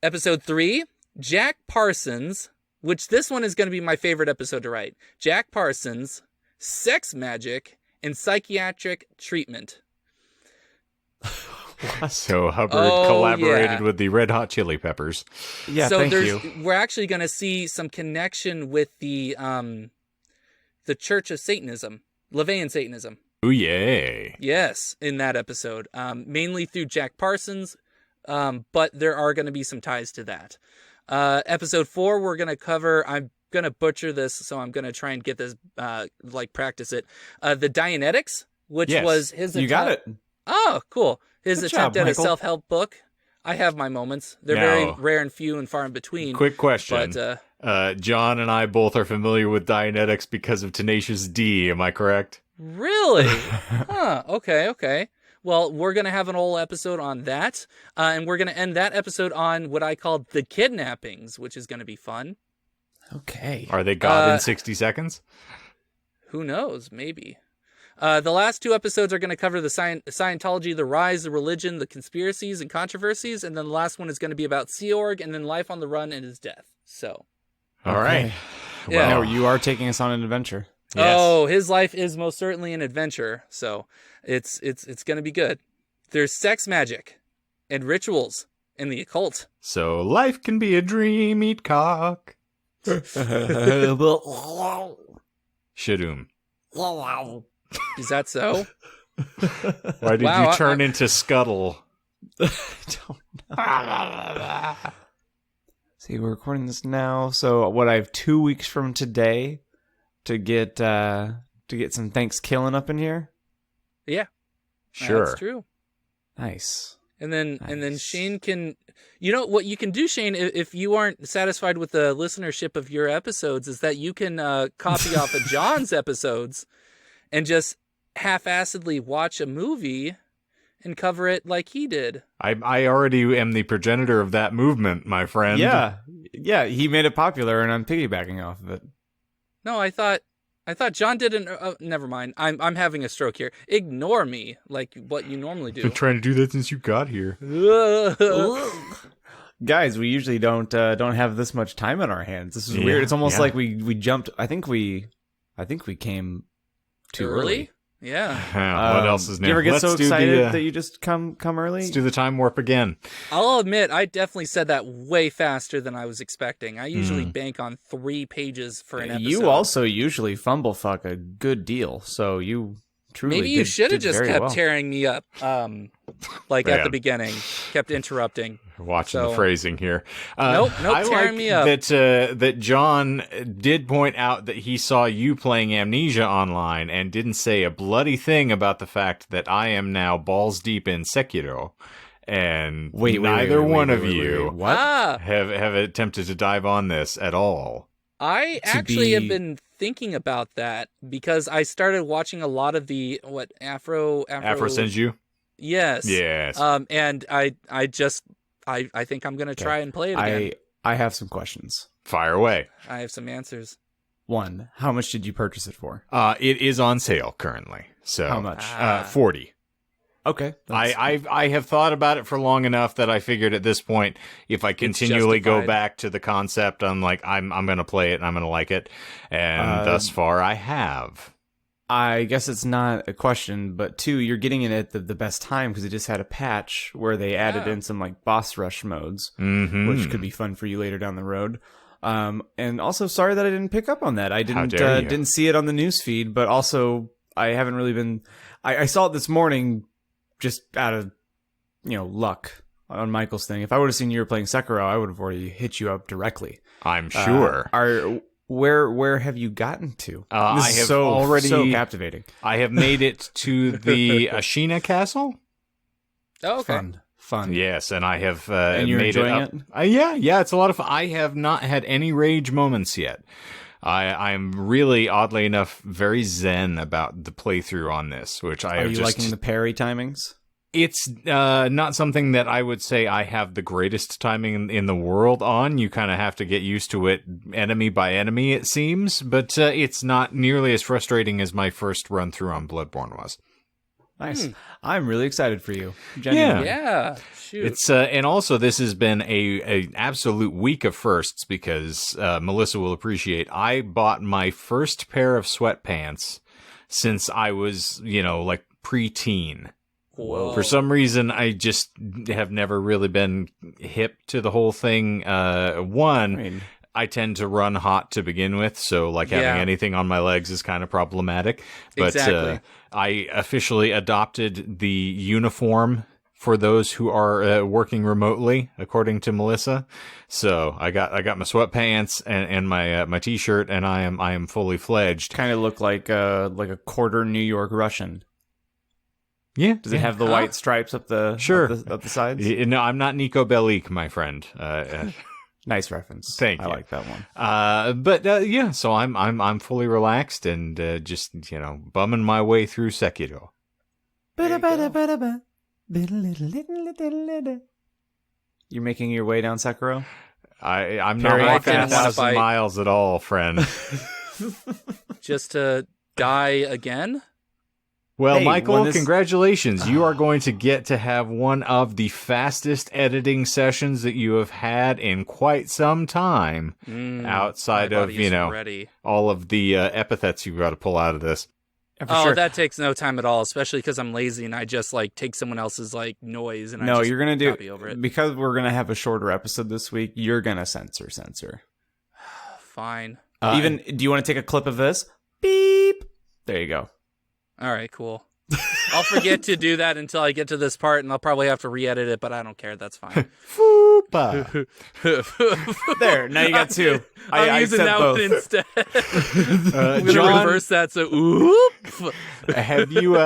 Episode 3, Jack Parsons, which this one is going to be my favorite episode to write. Jack Parsons, sex magic, and psychiatric treatment. So Hubbard Oh, collaborated yeah. with the Red Hot Chili Peppers. Yeah, So thank you. we're actually going to see some connection with the Church of Satanism, LaVeyan Satanism. Ooh, yay. Yes, in that episode, mainly through Jack Parsons, but there are going to be some ties to that. Episode 4, we're going to cover. I'm going to butcher this, so I'm going to try and get this, practice it. The Dianetics, which Yes. was his. You got it. Oh, cool! His Good attempt job, at a Michael. self-help book. I have my moments. They're Now- very rare and few and far in between. Quick question. But John and I both are familiar with Dianetics because of Tenacious D. Am I correct? really, huh? Okay. Well, we're going to have an whole episode on that. And we're going to end that episode on what I called the kidnappings, which is going to be fun. Okay. Are they God in 60 seconds? Who knows? Maybe. The last 2 episodes are going to cover the Scientology, the rise, the religion, the conspiracies and controversies. And then the last one is going to be about Sea Org and then Life on the Run and his death. So. All right. Yeah. No, you are taking us on an adventure. Yes. Oh, his life is most certainly an adventure. So it's going to be good. There's sex magic and rituals and the occult. So life can be a dream, eat cock. Shadoom. Is that so? Why did Wow, you turn into Scuttle? See, we're recording this now. So, what, I have 2 weeks from today to get some thanks killing up in here. Yeah. Sure. That's true. Nice. And then Nice. Shane can, what you can do, Shane, if you aren't satisfied with the listenership of your episodes, is that you can copy off of John's episodes and just half-assedly watch a movie and cover it like he did. I already am the progenitor of that movement, my friend. Yeah, he made it popular, and I'm piggybacking off of it. No, I thought John didn't. Never mind. I'm having a stroke here. Ignore me, like what you normally do. Been trying to do that since you got here. Guys, we usually don't have this much time on our hands. This is weird. It's almost like we jumped. I think we came too early. Yeah. What else is new? You ever get Let's so do excited the, that you just come early? Let's do the time warp again. I'll admit, I definitely said that way faster than I was expecting. I usually bank on 3 pages for an episode. You also usually fumble fuck a good deal, so you truly Maybe you should have did just very kept well. tearing me up, at Man. the beginning, kept interrupting. Watching So- the phrasing here. Nope, I tearing like me up. that John did point out that he saw you playing Amnesia online and didn't say a bloody thing about the fact that I am now balls deep in Sekiro, and neither one of you What? have attempted to dive on this at all. I To actually have be- been thinking about that because I started watching a lot of the Afro Senju? Yes. Yes. And I think I'm gonna try and play it again. I have some questions. Fire away. I have some answers. 1, how much did you purchase it for? It is on sale currently. So How much? 40. Okay. I have thought about it for long enough that I figured at this point, if I continually go justified. back to the concept, I'm like, I'm going to play it and I'm going to like it. And thus far, I have. I guess it's not a question, but 2, you're getting it at the best time because it just had a patch where they added Yeah. in some like boss rush modes, Mm-hmm. which could be fun for you later down the road. And also sorry that I didn't pick up on that. I didn't see it on the news feed, but also I haven't really been. I saw it this morning, just out of luck on Michael's thing. If I would have seen you were playing Sekiro, I would have already hit you up directly. I'm sure. Where have you gotten to? I have already so captivating. I have made it to the Ashina Castle. Oh, okay. Fun. Yes, and I have and you're made enjoying it up. Yeah, it's a lot of fun. I have not had any rage moments yet. I'm really, oddly enough, very zen about the playthrough on this, which I Are you liking the parry timings? It's not something that I would say I have the greatest timing in the world on. You kind of have to get used to it enemy by enemy, it seems. But it's not nearly as frustrating as my first run through on Bloodborne was. Nice. I'm really excited for you. Genuinely. Yeah. Shoot. It's and also this has been a absolute week of firsts because Melissa will appreciate. I bought my first pair of sweatpants since I was, like preteen. Whoa. For some reason, I just have never really been hip to the whole thing. I tend to run hot to begin with, so having anything on my legs is kind of problematic. But Exactly. I officially adopted the uniform for those who are working remotely, according to Melissa. So I got my sweatpants and my t-shirt, and I am fully fledged. Kind of look like a quarter New York Russian. Yeah. Does it have the white stripes up the up the sides? No, I'm not Nico Bellic, my friend. Nice reference. Thank you. I like that one. But so I'm fully relaxed and just bumming my way through Sekiro. You're making your way down Sekiro? I'm not Perry, walking I didn't wanna 1,000 miles at all, friend. Just to die again? Well, Hey, Michael, congratulations. You are going to get to have one of the fastest editing sessions that you have had in quite some time, outside My of, body is ready. all of the epithets you've got to pull out of this. Yeah, for sure. That takes no time at all, especially because I'm lazy and I just take someone else's noise and No, I just you're gonna do copy over it. because we're gonna have a shorter episode this week. You're gonna censor. Fine. Even do you want to take a clip of this? Beep. There you go. All right, cool. I'll forget to do that until I get to this part, and I'll probably have to re-edit it, but I don't care. That's fine. Fupa. There. Now you got two. I'm using said that both. one instead. I'm gonna John, reverse that. So, oop. have you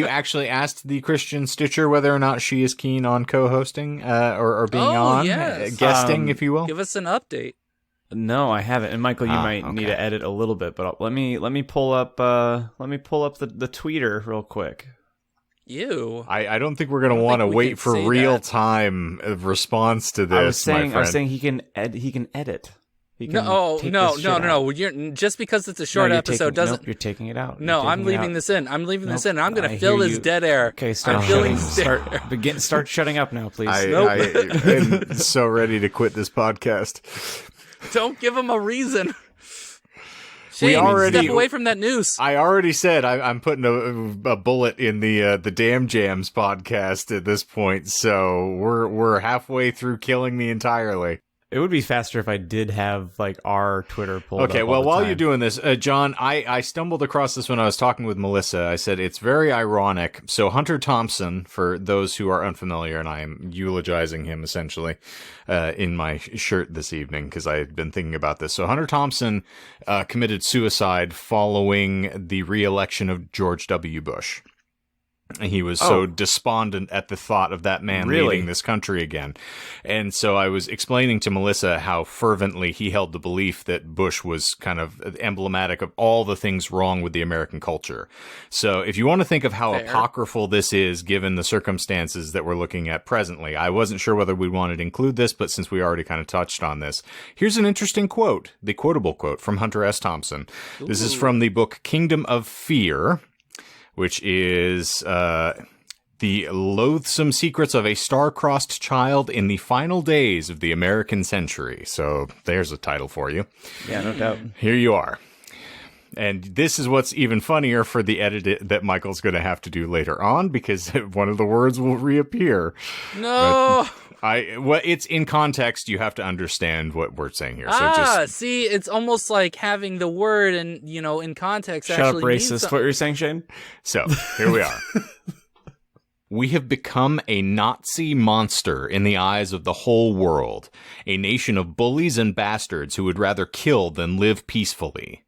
actually asked the Christian Stitcher whether or not she is keen on co-hosting or being on, yes. guesting, if you will? Give us an update. No, I haven't. And Michael, you might need to edit a little bit, but let me pull up the tweeter real quick. You. I don't think we're going to want to we wait can for say real that. time response to this. I was my friend. saying he can edit. He can No, take no, this shit no, out. no. You're, just because it's a short No, you're episode taking- doesn't. Nope, you're taking it out. No, You're I'm taking it leaving out. this in. I'm leaving this Nope, in. I'm going I to fill hear this you. dead air. Okay, start I'm filling shutting. Start shutting up now, please. I'm so ready to quit this podcast. Don't give him a reason. Shane, step away from that noose. I already said I'm putting a bullet in the Damn Jams podcast at this point, so we're halfway through killing me entirely. It would be faster if I did have our Twitter pulled up. Okay, all well, the while time. you're doing this, John, I stumbled across this when I was talking with Melissa. I said it's very ironic. So Hunter Thompson, for those who are unfamiliar, and I am eulogizing him essentially in my shirt this evening because I had been thinking about this. So Hunter Thompson committed suicide following the re-election of George W. Bush. He was so despondent at the thought of that man leading this country again. And so I was explaining to Melissa how fervently he held the belief that Bush was kind of emblematic of all the things wrong with the American culture. So if you want to think of how apocryphal this is, given the circumstances that we're looking at presently, I wasn't sure whether we wanted to include this, but since we already kind of touched on this, here's an interesting quote, the quotable quote from Hunter S. Thompson. Ooh. This is from the book Kingdom of Fear, which is the loathsome secrets of a star-crossed child in the final days of the American century. So there's a title for you. Yeah, no doubt. Here you are. And this is what's even funnier for the edit that Michael's going to have to do later on, because one of the words will reappear. No. Well, it's in context. You have to understand what we're saying here. So See, it's almost like having the word and, in context. Shut actually up, racist. What you're saying, Shane? So here we are. We have become a Nazi monster in the eyes of the whole world, a nation of bullies and bastards who would rather kill than live peacefully.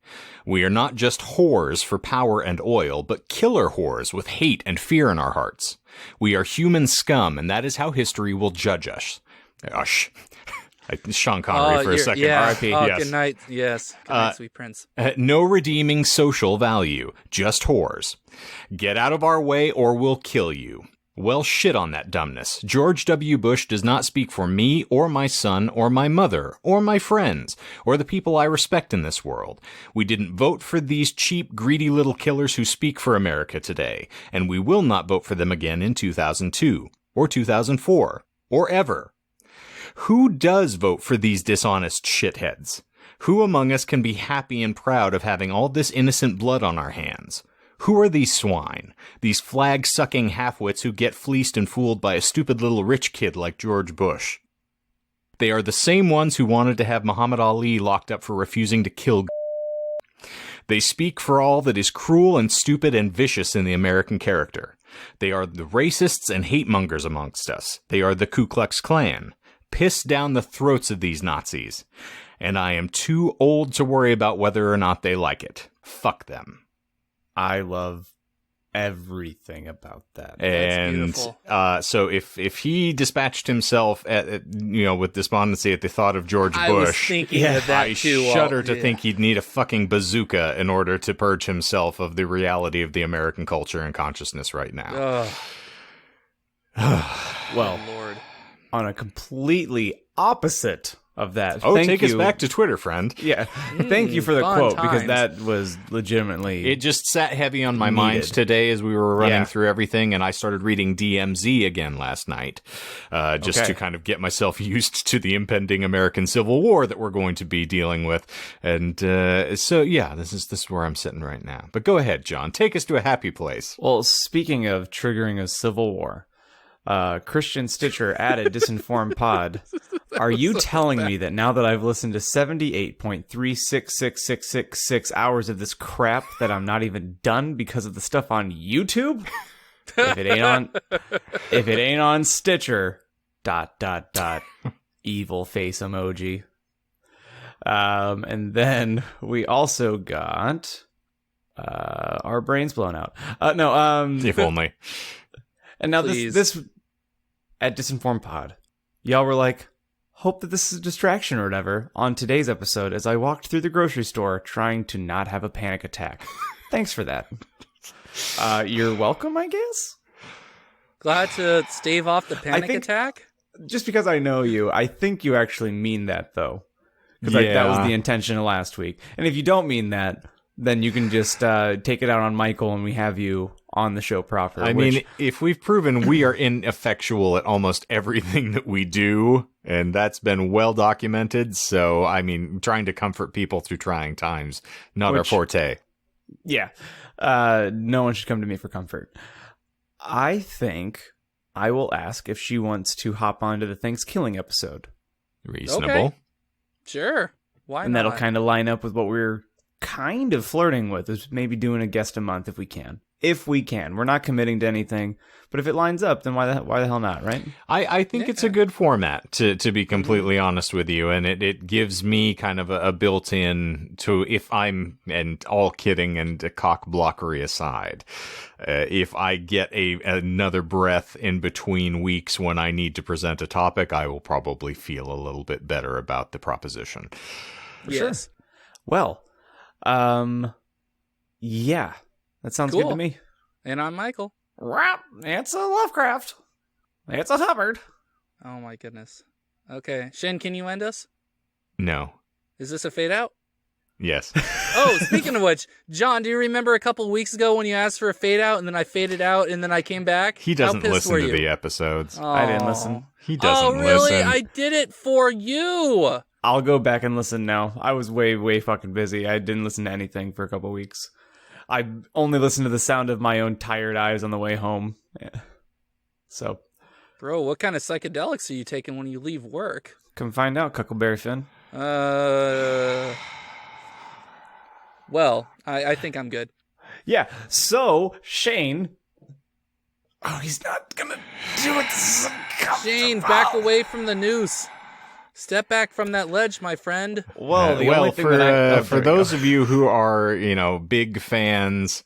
We are not just whores for power and oil, but killer whores with hate and fear in our hearts. We are human scum, and that is how history will judge us. Sean Connery for a second. Yeah. R.I.P. Yes. Good night. Yes. Good night, sweet prince. No redeeming social value, just whores. Get out of our way or we'll kill you. Well, shit on that dumbness. George W. Bush does not speak for me or my son or my mother or my friends or the people I respect in this world. We didn't vote for these cheap, greedy little killers who speak for America today, and we will not vote for them again in 2002 or 2004 or ever. Who does vote for these dishonest shitheads? Who among us can be happy and proud of having all this innocent blood on our hands? Who are these swine? These flag-sucking halfwits who get fleeced and fooled by a stupid little rich kid like George Bush. They are the same ones who wanted to have Muhammad Ali locked up for refusing to kill. They speak for all that is cruel and stupid and vicious in the American character. They are the racists and hate-mongers amongst us. They are the Ku Klux Klan. Piss down the throats of these Nazis. And I am too old to worry about whether or not they like it. Fuck them. I love everything about that. And so if he dispatched himself with despondency at the thought of George Bush, I was thinking of that I too. shudder to think he'd need a fucking bazooka in order to purge himself of the reality of the American culture and consciousness right now. Well, Lord. On a completely opposite of that. Take us back to Twitter, friend. Yeah. Thank you for the fun quote, because times. that was legitimately... It just sat heavy on my Needed. mind today as we were running Yeah. through everything, and I started reading DMZ again last night, just to kind of get myself used to the impending American Civil War that we're going to be dealing with. And so, yeah, this is where I'm sitting right now. But go ahead, John. Take us to a happy place. Well, speaking of triggering a civil war, Christian Stitcher added Disinformed Pod. Are you telling me that now that I've listened to 78.366666 hours of this crap that I'm not even done because of the stuff on YouTube? If it ain't on Stitcher, ... evil face emoji. And then we also got our brains blown out. If only. And now Please. this at Disinformed Pod, y'all were like, hope that this is a distraction or whatever on today's episode as I walked through the grocery store trying to not have a panic attack. Thanks for that. You're welcome, I guess? Glad to stave off the panic think- attack. Just because I know you, I think you actually mean that, though. Because that was the intention of last week. And if you don't mean that, then you can just take it out on Michael and we have you on the show proper. I mean, if we've proven we are ineffectual at almost everything that we do, and that's been well documented, so, I mean, trying to comfort people through trying times, not our forte. Yeah. No one should come to me for comfort. I think I will ask if she wants to hop onto the Thanksgiving episode. Reasonable. Okay. Sure. Why And not? that'll kind of line up with what we're kind of flirting with, is maybe doing a guest a month if we can. If we can. We're not committing to anything, but if it lines up, then why the hell not, right? I think it's a good format, to be completely honest with you, and it gives me kind of a built-in to, if I'm, and all kidding and cock blockery aside, if I get another breath in between weeks when I need to present a topic, I will probably feel a little bit better about the proposition. Yes. Well, yeah, that sounds good Cool. to me. And I'm Michael. Rap, it's a Lovecraft. It's a Hubbard. Oh my goodness. Okay. Shen, can you end us? No. Is this a fade out? Yes. Oh, speaking of which, John, do you remember a couple weeks ago when you asked for a fade out and then I faded out and then I came back? He doesn't How pissed listen were to you? the episodes. Oh. I didn't listen. He doesn't Oh, really? listen. I did it for you. I'll go back and listen now. I was way fucking busy. I didn't listen to anything for a couple weeks. I only listened to the sound of my own tired eyes on the way home. Yeah. So, Bro, what kind of psychedelics are you taking when you leave work? come find out, Cuckleberry Finn. Well, I think I'm good. Yeah. So, Shane. Oh, he's not gonna do it. Shane, back away from the noose. Step back from that ledge, my friend. Well, the only thing that for those of you who are, big fans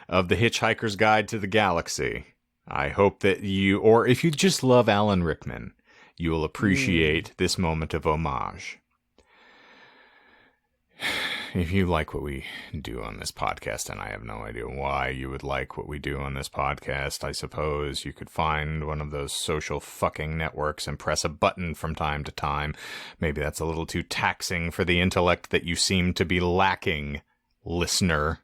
of The Hitchhiker's Guide to the Galaxy, I hope that you, or if you just love Alan Rickman, you will appreciate this moment of homage. If you like what we do on this podcast, and I have no idea why you would like what we do on this podcast, I suppose you could find one of those social fucking networks and press a button from time to time. Maybe that's a little too taxing for the intellect that you seem to be lacking, listener.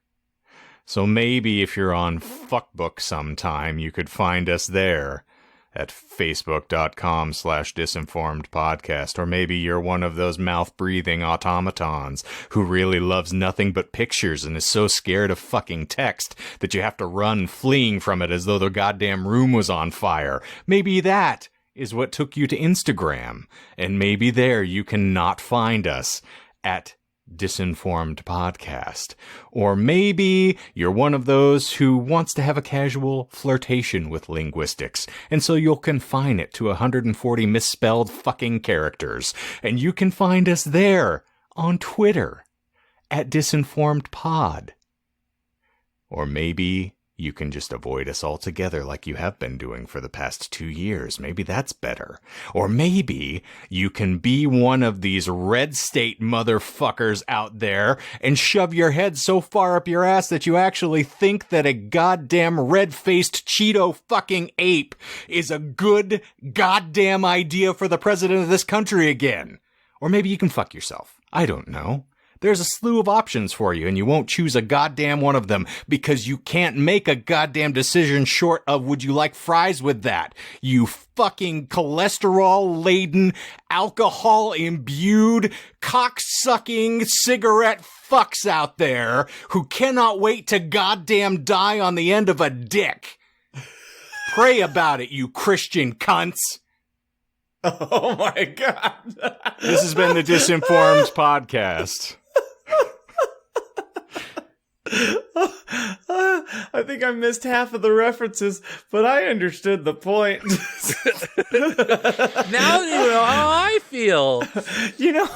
So maybe if you're on Fuckbook sometime, you could find us there at facebook.com/disinformedpodcast. Or maybe you're one of those mouth-breathing automatons who really loves nothing but pictures and is so scared of fucking text that you have to run fleeing from it as though the goddamn room was on fire. Maybe that is what took you to Instagram. And maybe there you can not find us at Disinformed Podcast. Or maybe you're one of those who wants to have a casual flirtation with linguistics, and so you'll confine it to 140 misspelled fucking characters, and you can find us there on Twitter at Disinformed Pod. Or maybe you can just avoid us altogether like you have been doing for the past 2 years. Maybe that's better. Or maybe you can be one of these red state motherfuckers out there and shove your head so far up your ass that you actually think that a goddamn red-faced Cheeto fucking ape is a good goddamn idea for the president of this country again. Or maybe you can fuck yourself. I don't know. There's a slew of options for you, and you won't choose a goddamn one of them because you can't make a goddamn decision short of would you like fries with that, you fucking cholesterol-laden, alcohol-imbued, cock-sucking cigarette fucks out there who cannot wait to goddamn die on the end of a dick. Pray about it, you Christian cunts. Oh my god. This has been the Disinformed Podcast. I think I missed half of the references, but I understood the point. Now you know how I feel. You know,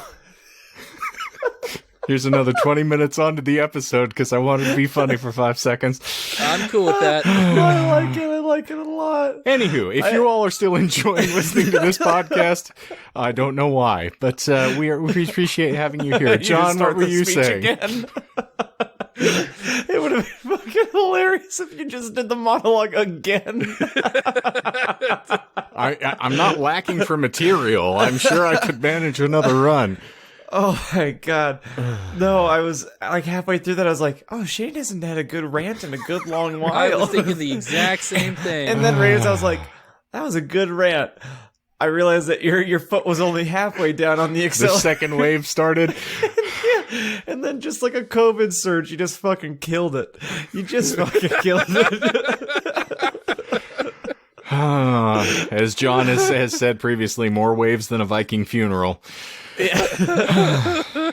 here's another 20 minutes onto the episode because I wanted to be funny for 5 seconds. I'm cool with that. I like it a lot. Anywho, if you all are still enjoying listening to this podcast, I don't know why, but we appreciate having you here. John, what were you saying? Again. It would have been fucking hilarious if you just did the monologue again. I'm not lacking for material. I'm sure I could manage another run. Oh my god. No, I was like halfway through that, I was like, oh, Shane hasn't had a good rant in a good long while. I was thinking the exact same thing. And then Raiders, I was like, that was a good rant. I realized that your foot was only halfway down on the The accelerator. second wave started. Yeah. And then just like a COVID surge, you just fucking killed it. You just fucking killed it. As John has said previously, more waves than a Viking funeral. Oh,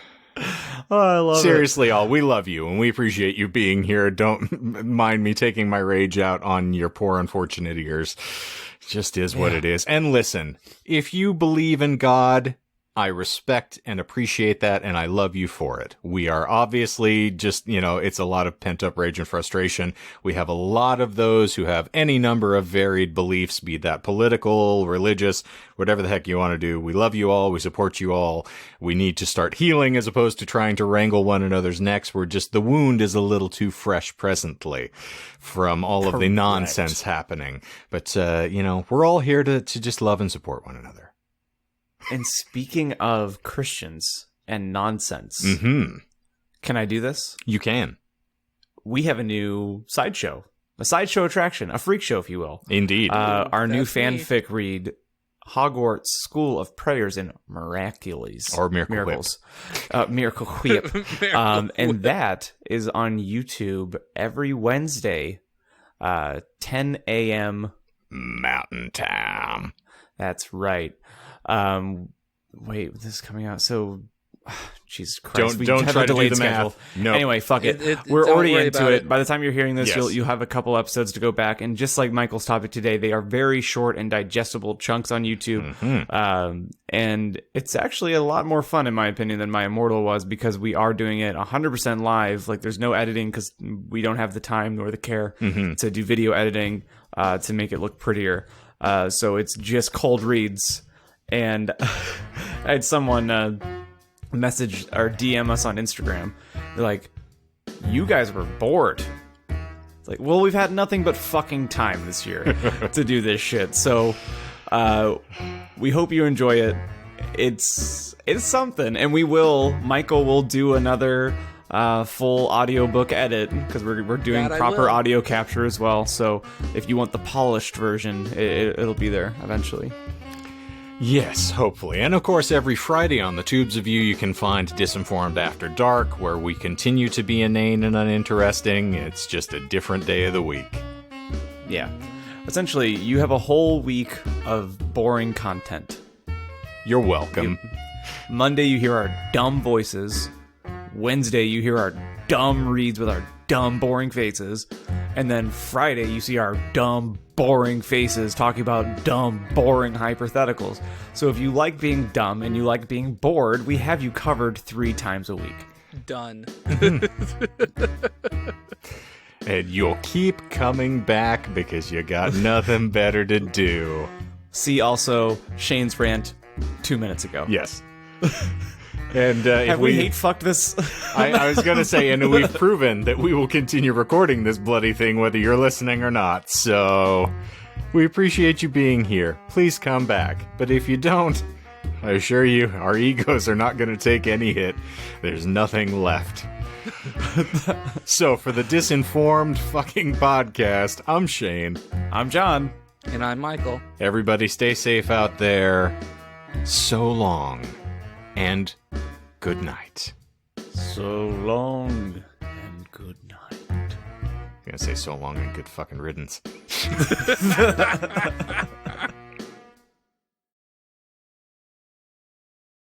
I love Seriously, all, we love you, and we appreciate you being here. Don't mind me taking my rage out on your poor unfortunate ears. It just is what it is. And listen, if you believe in God, I respect and appreciate that, and I love you for it. We are obviously just, it's a lot of pent-up rage and frustration. We have a lot of those who have any number of varied beliefs, be that political, religious, whatever the heck you want to do. We love you all. We support you all. We need to start healing as opposed to trying to wrangle one another's necks. The wound is a little too fresh presently from all of the nonsense happening. But, we're all here to just love and support one another. And speaking of Christians and nonsense, can I do this? You can. We have a new sideshow, a sideshow attraction, a freak show, if you will. Indeed. Our new That's me. fanfic read, Hogwarts School of Prayers and Miraculous. Or Miracle Miracles. Miracle Whip. And that is on YouTube every Wednesday, 10 a.m. Mountain Time. That's right. Wait, this is coming out. So, Jesus Christ. Don't try to do the schedule. math. No. Anyway, fuck it. We're already into it. By the time you're hearing this, you'll have a couple episodes to go back. And just like Michael's topic today, they are very short and digestible chunks on YouTube. Mm-hmm. And it's actually a lot more fun, in my opinion, than My Immortal was, because we are doing it 100% live. Like, there's no editing because we don't have the time nor the care to do video editing to make it look prettier. So it's just cold reads. And I had someone message or DM us on Instagram. They're like, you guys were bored. It's like, well, we've had nothing but fucking time this year to do this shit. So we hope you enjoy it. It's something. And Michael will do another full audiobook edit because we're doing proper audio capture as well. So if you want the polished version, it'll be there eventually. Yes, hopefully. And of course, every Friday on the Tubes of You can find Disinformed After Dark, where we continue to be inane and uninteresting. It's just a different day of the week. Yeah. Essentially, you have a whole week of boring content. You're welcome. Monday, you hear our dumb voices. Wednesday, you hear our dumb reads with our dumb, boring faces. And then Friday, you see our dumb, boring faces talking about dumb, boring hypotheticals. So if you like being dumb and you like being bored, we have you covered 3 times a week. Done. And you'll keep coming back because you got nothing better to do. See also Shane's rant 2 minutes ago. Yes. And have we hate fucked this? I was going to say, and we've proven that we will continue recording this bloody thing whether you're listening or not. So we appreciate you being here. Please come back. But if you don't, I assure you, our egos are not going to take any hit. There's nothing left. So for the Disinformed fucking podcast, I'm Shane. I'm John. And I'm Michael. Everybody stay safe out there. So long. And good night. So long and good night. I'm gonna say so long and good fucking riddance.